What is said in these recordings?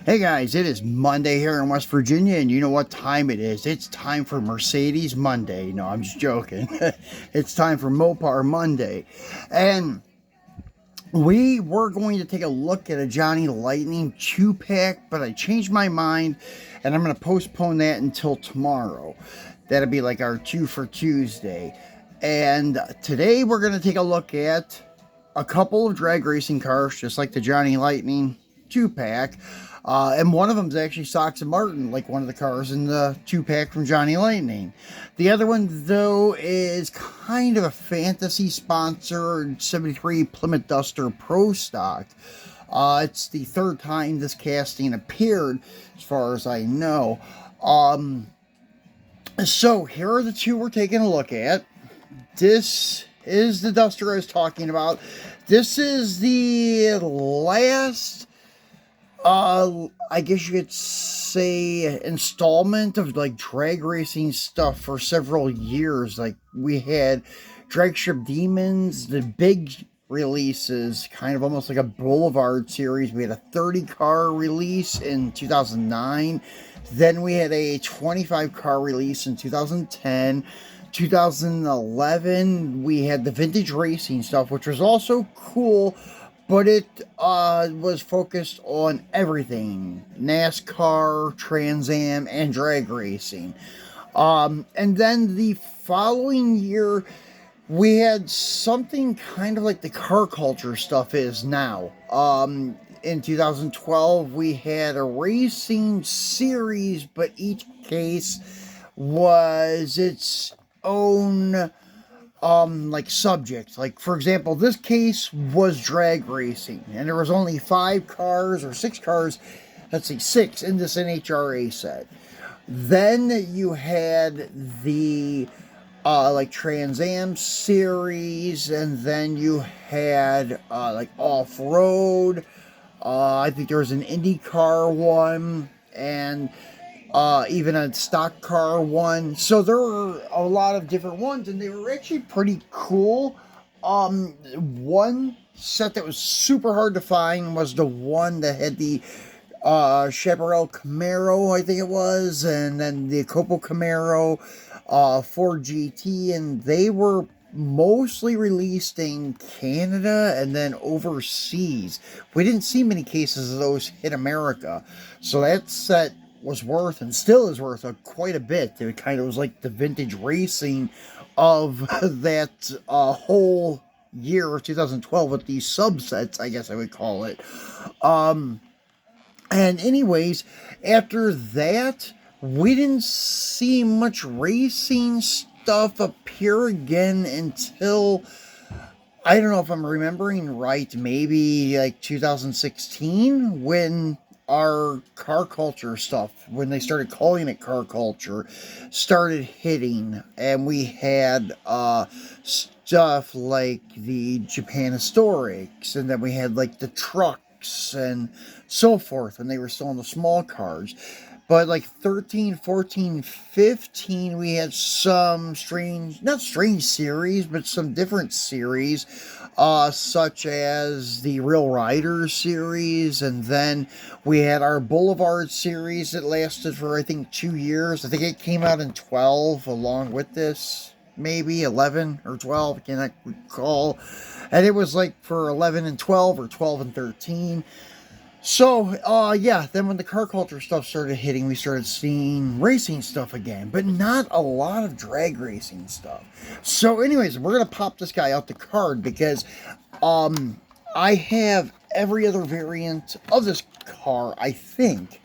Hey guys, it is Monday here in West Virginia, and you know what time it is. It's time for Mercedes Monday. No, I'm just joking. It's time for Mopar Monday. And we were going to take a look at a Johnny Lightning 2-pack, but I changed my mind, and I'm going to postpone that until tomorrow. That'll be like our 2 for Tuesday. And today we're going to take a look at a couple of drag racing cars, just like the Johnny Lightning 2-pack. And one of them is actually Sox Martin, like one of the cars in the 2-pack from Johnny Lightning. The other one, though, is kind of a fantasy sponsored 73 Plymouth Duster Pro Stock. It's the third time this casting appeared, as far as I know. So here are the two we're taking a look at. This is the Duster I was talking about. This is the last, I guess you could say, installment of like drag racing stuff for several years. Like we had Dragstrip Demons, the big releases, kind of almost like a Boulevard series. We had a 30-car release in 2009. Then we had a 25-car release in 2010. 2011, we had the vintage racing stuff, which was also cool, but it was focused on everything: NASCAR, Trans Am, and drag racing. And then the following year, we had something kind of like the car culture stuff is now. In 2012, we had a racing series, but each case was its own like subject. Like, for example, this case was drag racing, and there was only 5 cars or 6 cars, let's see, 6 in this NHRA set. Then you had the like Trans Am series, and then you had like off-road. I think there was an IndyCar one, and even a stock car one. So there were a lot of different ones, and they were actually pretty cool. One set that was super hard to find was the one that had the Chaparral Camaro, I think it was, and then the Copo Camaro, Ford GT, and they were mostly released in Canada and then overseas. We didn't see many cases of those hit America, so that set was worth, and still is worth, quite a bit. It kind of was like the vintage racing of that whole year of 2012 with these subsets, I guess I would call it. And anyways, after that, we didn't see much racing stuff appear again until, I don't know if I'm remembering right, maybe like 2016, when our car culture stuff, when they started calling it car culture, started hitting. And we had stuff like the Japan Historics, and then we had like the trucks and so forth when they were still in the small cars. But like 13, 14, 15, we had some strange, not strange series, but some different series, such as the Real Riders series. And then we had our Boulevard series that lasted for, I think, 2 years. I think it came out in 12 along with this, maybe 11 or 12, I cannot recall. And it was like for 11 and 12 or 12 and 13. So, yeah, then when the car culture stuff started hitting, we started seeing racing stuff again, but not a lot of drag racing stuff. So anyways, we're going to pop this guy out the card because I have every other variant of this car, I think,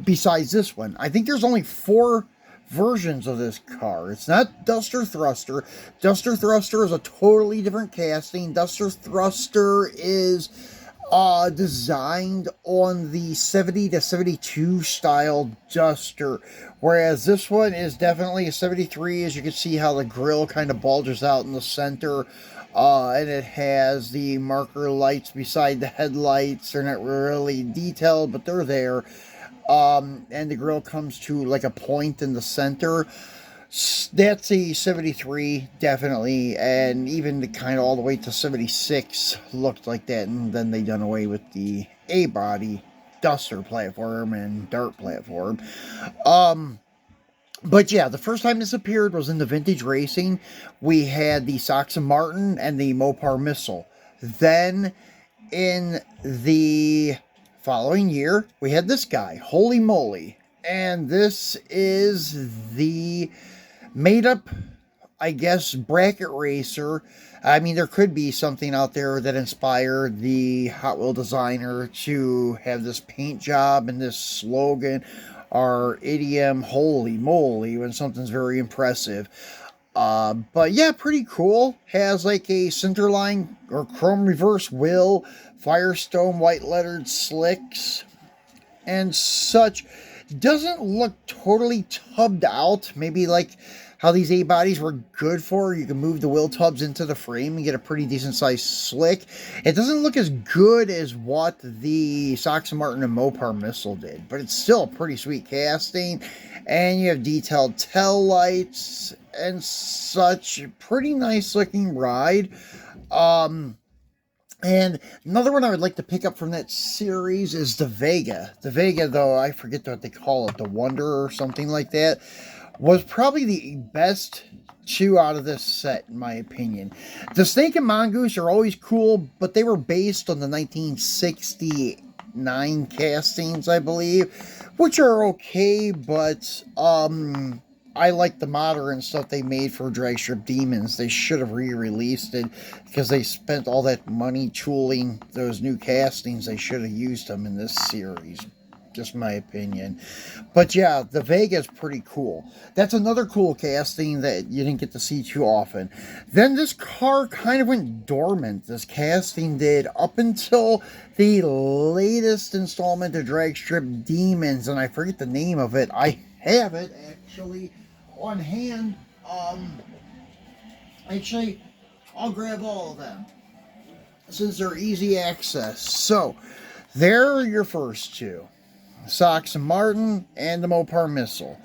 besides this one. I think there's only 4 versions of this car. It's not Duster Thruster. Duster Thruster is a totally different casting. Duster Thruster is designed on the 70 to 72 style Duster, whereas this one is definitely a 73. As you can see how the grille kind of bulges out in the center, and it has the marker lights beside the headlights. They're not really detailed, but they're there, and the grille comes to like a point in the center. That's a 73, definitely, and even the kind of all the way to 76 looked like that, and then they done away with the A-body duster platform and dirt platform. But yeah, the first time this appeared was in the vintage racing. We had the Sox Martin and the Mopar Missile. Then in the following year, we had this guy, Holy Moly. And this is the made up, I guess, bracket racer. I mean, there could be something out there that inspired the Hot Wheel designer to have this paint job and this slogan or idiom, holy moly, when something's very impressive. But yeah, pretty cool. Has like a centerline or chrome reverse wheel, Firestone white lettered slicks, and such. Doesn't look totally tubbed out. Maybe like how these A bodies were good for. You can move the wheel tubs into the frame and get a pretty decent sized slick. It doesn't look as good as what the Sox Martin and Mopar Missile did, but it's still a pretty sweet casting. And you have detailed tail lights and such. Pretty nice looking ride. And another one I would like to pick up from that series is the Vega. The Vega, though, I forget what they call it, the Wonder or something like that, was probably the best two out of this set, in my opinion. The Snake and Mongoose are always cool, but they were based on the 1969 castings, I believe, which are okay, but I like the modern stuff they made for Dragstrip Demons. They should have re-released it because they spent all that money tooling those new castings. They should have used them in this series. Just my opinion. But yeah, the Vega is pretty cool. That's another cool casting that you didn't get to see too often. Then this car kind of went dormant. This casting did up until the latest installment of Dragstrip Demons, and I forget the name of it. I have it actually on hand. Actually, I'll grab all of them since they're easy access. So there are your first two, Sox Martin and the Mopar Missile.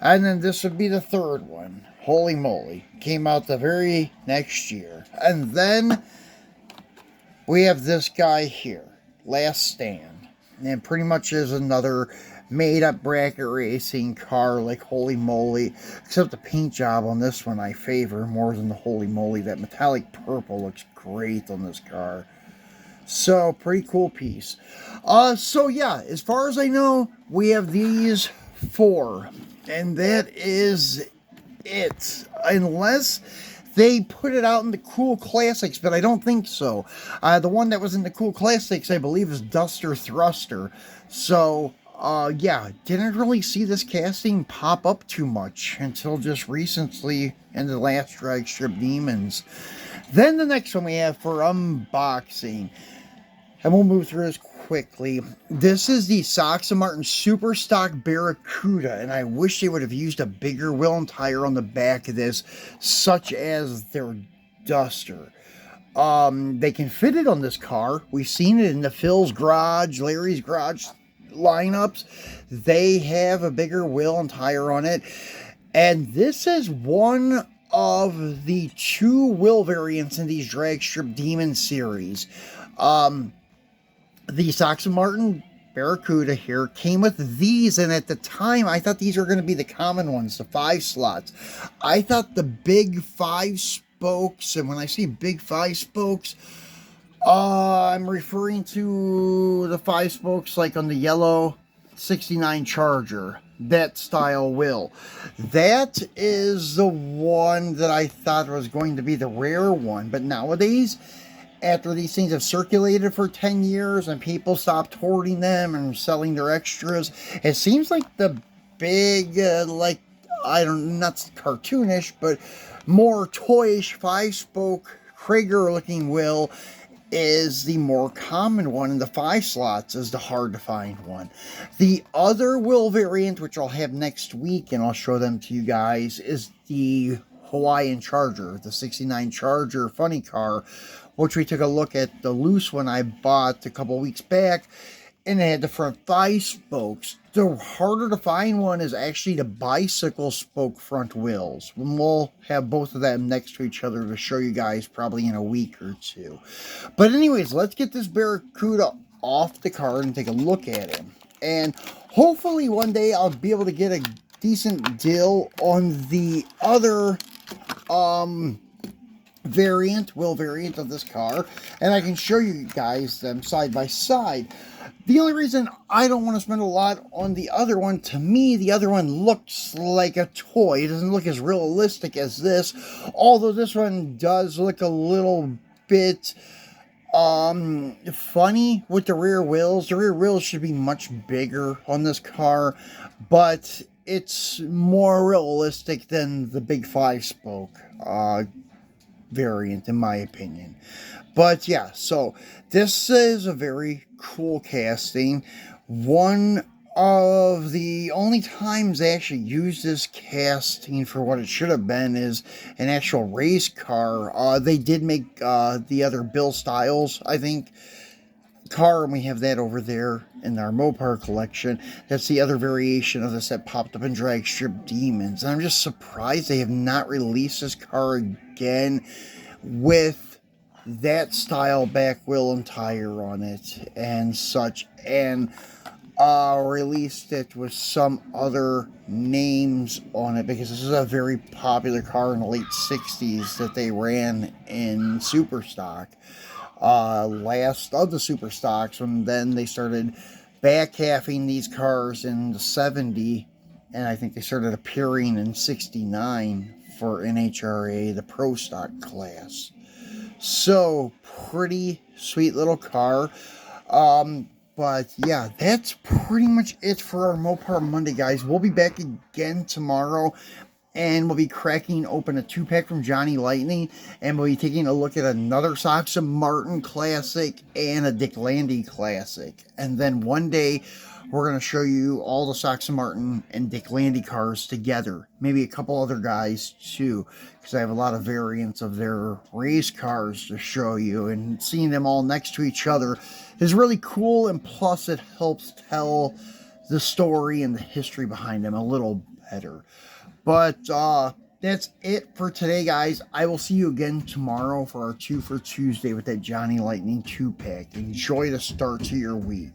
And then this would be the third one, Holy Moly, came out the very next year. And then we have this guy here, Last Stand, and pretty much is another made up bracket racing car like Holy Moly, except the paint job on this one I favor more than the Holy Moly. That metallic purple looks great on this car. So pretty cool piece. So yeah, as far as I know, we have these four, and that is it, unless they put it out in the Cool Classics, but I don't think so. The one that was in the Cool Classics, I believe, is Duster Thruster. So yeah, didn't really see this casting pop up too much until just recently in the last Dragstrip Demons. Then the next one we have for unboxing, and we'll move through this quickly. This is the Sox Martin Super Stock Barracuda, and I wish they would have used a bigger wheel and tire on the back of this, such as their Duster. They can fit it on this car. We've seen it in the Phil's garage, Larry's garage lineups. They have a bigger wheel and tire on it, and this is one of the two wheel variants in these Dragstrip Demon series. The Sox Martin Barracuda here came with these, and at the time I thought these were going to be the common ones, the 5 slots. I thought the big 5 spokes, and when I say big 5 spokes, I'm referring to the 5 spokes like on the yellow 69 Charger, that style wheel. That is the one that I thought was going to be the rare one, but nowadays, after these things have circulated for 10 years and people stopped hoarding them and selling their extras, it seems like the big, like, I don't, not cartoonish, but more toyish 5-spoke Krager-looking wheel is the more common one, and the 5 slots is the hard to find one. The other wheel variant, which I'll have next week, and I'll show them to you guys, is the Hawaiian Charger, the 69 Charger funny car, which we took a look at the loose one I bought a couple weeks back, and it had the front 5 spokes. The harder to find one is actually the bicycle spoke front wheels. We'll have both of them next to each other to show you guys probably in a week or two. But anyways, let's get this Barracuda off the card and take a look at him. And hopefully one day I'll be able to get a decent deal on the other wheel variant of this car, and I can show you guys them side by side. The only reason I don't want to spend a lot on the other one, to me, the other one looks like a toy. It doesn't look as realistic as this, although this one does look a little bit funny with the rear wheels. The rear wheels should be much bigger on this car, but it's more realistic than the big 5-spoke variant, in my opinion. But yeah, so this is a very cool casting. One of the only times they actually used this casting for what it should have been is an actual race car. They did make the other Bill Styles, I think, car, and we have that over there in our Mopar collection. That's the other variation of this that popped up in Dragstrip Demons. And I'm just surprised they have not released this car again with that style back wheel and tire on it and such, and released it with some other names on it, because this is a very popular car in the late 60s that they ran in Superstock. Last of the Superstocks, and then they started back halving these cars in the 70s, and I think they started appearing in 69 for NHRA, the Pro Stock class. So, pretty sweet little car. But yeah, that's pretty much it for our Mopar Monday, guys. We'll be back again tomorrow, and we'll be cracking open a 2-pack from Johnny Lightning, and we'll be taking a look at another Sox Martin classic and a Dick Landy classic. And then one day, we're going to show you all the Sox Martin and Dick Landy cars together. Maybe a couple other guys too, because I have a lot of variants of their race cars to show you, and seeing them all next to each other is really cool, and plus it helps tell the story and the history behind them a little better. But that's it for today, guys. I will see you again tomorrow for our 2 for Tuesday with that Johnny Lightning 2-pack. Enjoy the start to your week.